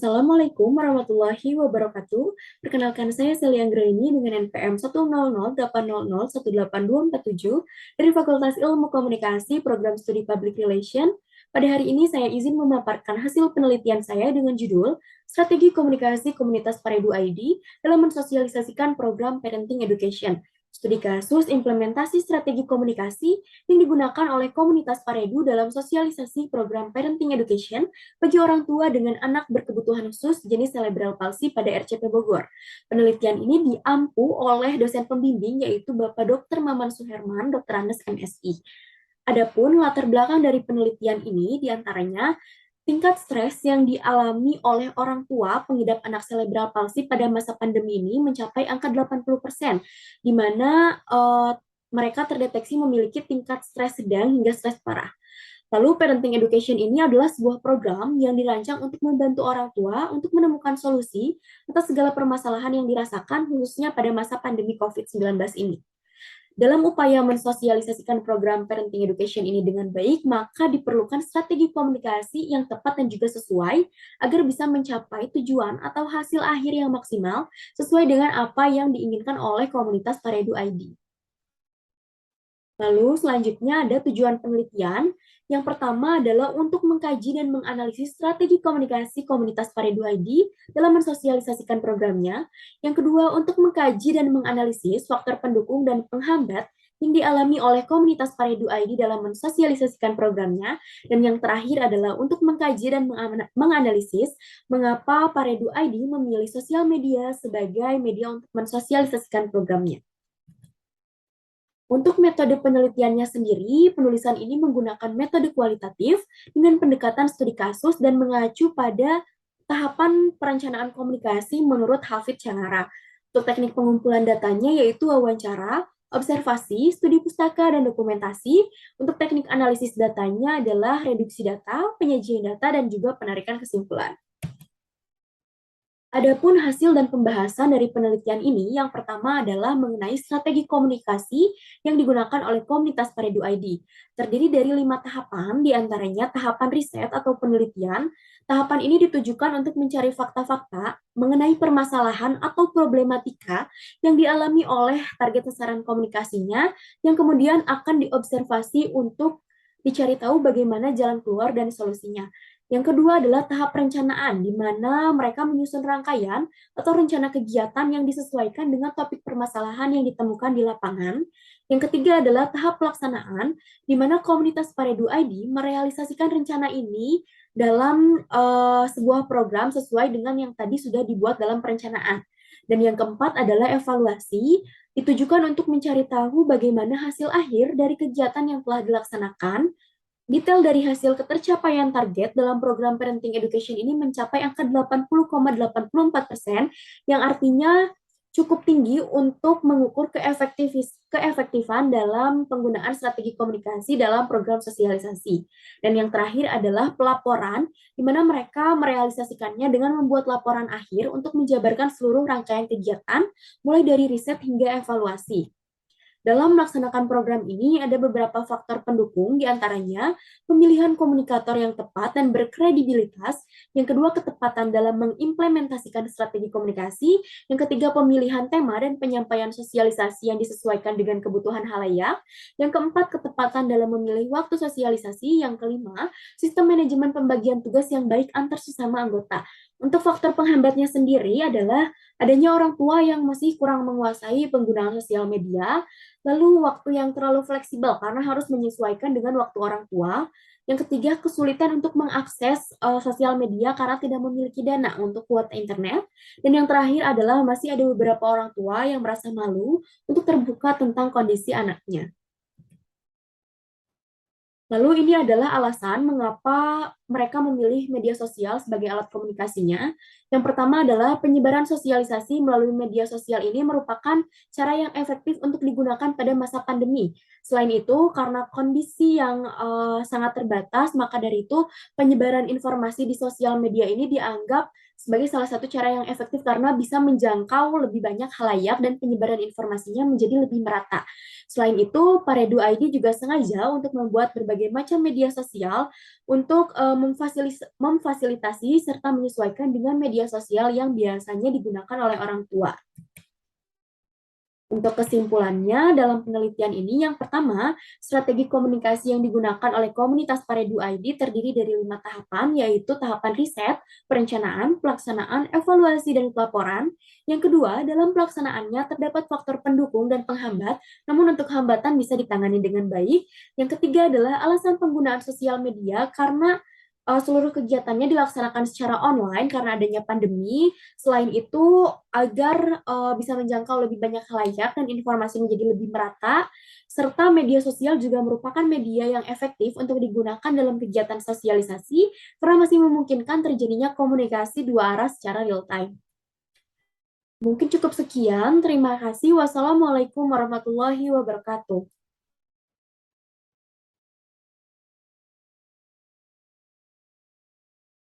Assalamualaikum warahmatullahi wabarakatuh. Perkenalkan saya Celia Anggraini dengan NPM 10080018247 dari Fakultas Ilmu Komunikasi Program Studi Public Relation. Pada hari ini saya izin memaparkan hasil penelitian saya dengan judul Strategi Komunikasi Komunitas Paredu ID dalam mensosialisasikan program Parenting Education. Studi kasus implementasi strategi komunikasi yang digunakan oleh komunitas Paredu dalam sosialisasi program Parenting Education bagi orang tua dengan anak berkebutuhan khusus jenis cerebral palsy pada RCP Bogor. Penelitian ini diampu oleh dosen pembimbing yaitu Bapak Dr. Maman Suherman, Dr. Andes MSI. Adapun latar belakang dari penelitian ini diantaranya tingkat stres yang dialami oleh orang tua pengidap anak cerebral palsy pada masa pandemi ini mencapai angka 80%, di mana mereka terdeteksi memiliki tingkat stres sedang hingga stres parah. Lalu Parenting Education ini adalah sebuah program yang dirancang untuk membantu orang tua untuk menemukan solusi atas segala permasalahan yang dirasakan khususnya pada masa pandemi COVID-19 ini. Dalam upaya mensosialisasikan program Parenting Education ini dengan baik, maka diperlukan strategi komunikasi yang tepat dan juga sesuai agar bisa mencapai tujuan atau hasil akhir yang maksimal sesuai dengan apa yang diinginkan oleh komunitas Paredu ID. Lalu selanjutnya ada tujuan penelitian. Yang pertama adalah untuk mengkaji dan menganalisis strategi komunikasi komunitas Paredu ID dalam mensosialisasikan programnya. Yang kedua, untuk mengkaji dan menganalisis faktor pendukung dan penghambat yang dialami oleh komunitas Paredu ID dalam mensosialisasikan programnya. Dan yang terakhir adalah untuk mengkaji dan menganalisis mengapa Paredu ID memilih sosial media sebagai media untuk mensosialisasikan programnya. Untuk metode penelitiannya sendiri, penulisan ini menggunakan metode kualitatif dengan pendekatan studi kasus dan mengacu pada tahapan perencanaan komunikasi menurut Hafid Canara. Untuk teknik pengumpulan datanya yaitu wawancara, observasi, studi pustaka, dan dokumentasi. Untuk teknik analisis datanya adalah reduksi data, penyajian data, dan juga penarikan kesimpulan. Adapun hasil dan pembahasan dari penelitian ini, yang pertama adalah mengenai strategi komunikasi yang digunakan oleh komunitas Paredu ID. Terdiri dari 5 tahapan, diantaranya tahapan riset atau penelitian. Tahapan ini ditujukan untuk mencari fakta-fakta mengenai permasalahan atau problematika yang dialami oleh target sasaran komunikasinya, yang kemudian akan diobservasi untuk dicari tahu bagaimana jalan keluar dan solusinya. Yang kedua adalah tahap perencanaan, di mana mereka menyusun rangkaian atau rencana kegiatan yang disesuaikan dengan topik permasalahan yang ditemukan di lapangan. Yang ketiga adalah tahap pelaksanaan, di mana komunitas Paredu ID merealisasikan rencana ini dalam sebuah program sesuai dengan yang tadi sudah dibuat dalam perencanaan. Dan yang keempat adalah evaluasi, ditujukan untuk mencari tahu bagaimana hasil akhir dari kegiatan yang telah dilaksanakan. Detail dari hasil ketercapaian target dalam program Parenting Education ini mencapai angka 80,84%, yang artinya cukup tinggi untuk mengukur keefektifan dalam penggunaan strategi komunikasi dalam program sosialisasi. Dan yang terakhir adalah pelaporan, di mana mereka merealisasikannya dengan membuat laporan akhir untuk menjabarkan seluruh rangkaian kegiatan, mulai dari riset hingga evaluasi. Dalam melaksanakan program ini ada beberapa faktor pendukung, diantaranya pemilihan komunikator yang tepat dan berkredibilitas, yang kedua ketepatan dalam mengimplementasikan strategi komunikasi, yang ketiga pemilihan tema dan penyampaian sosialisasi yang disesuaikan dengan kebutuhan halayak, yang keempat ketepatan dalam memilih waktu sosialisasi, yang kelima sistem manajemen pembagian tugas yang baik antar sesama anggota. Untuk faktor penghambatnya sendiri adalah adanya orang tua yang masih kurang menguasai penggunaan sosial media, lalu waktu yang terlalu fleksibel karena harus menyesuaikan dengan waktu orang tua. Yang ketiga, kesulitan untuk mengakses sosial media karena tidak memiliki dana untuk kuota internet. Dan yang terakhir adalah masih ada beberapa orang tua yang merasa malu untuk terbuka tentang kondisi anaknya. Lalu ini adalah alasan mengapa mereka memilih media sosial sebagai alat komunikasinya. Yang pertama adalah penyebaran sosialisasi melalui media sosial ini merupakan cara yang efektif untuk digunakan pada masa pandemi. Selain itu, karena kondisi yang sangat terbatas, maka dari itu penyebaran informasi di sosial media ini dianggap sebagai salah satu cara yang efektif karena bisa menjangkau lebih banyak halayak dan penyebaran informasinya menjadi lebih merata. Selain itu, Paredo ID juga sengaja untuk membuat berbagai macam media sosial untuk memfasilitasi serta menyesuaikan dengan media sosial yang biasanya digunakan oleh orang tua. Untuk kesimpulannya, dalam penelitian ini, yang pertama, strategi komunikasi yang digunakan oleh komunitas Paredu ID terdiri dari 5 tahapan, yaitu tahapan riset, perencanaan, pelaksanaan, evaluasi, dan pelaporan. Yang kedua, dalam pelaksanaannya terdapat faktor pendukung dan penghambat, namun untuk hambatan bisa ditangani dengan baik. Yang ketiga adalah alasan penggunaan sosial media karena seluruh kegiatannya dilaksanakan secara online karena adanya pandemi. Selain itu, agar bisa menjangkau lebih banyak khalayak dan informasi menjadi lebih merata, serta media sosial juga merupakan media yang efektif untuk digunakan dalam kegiatan sosialisasi karena masih memungkinkan terjadinya komunikasi dua arah secara real time. Mungkin cukup sekian. Terima kasih. Wassalamualaikum warahmatullahi wabarakatuh.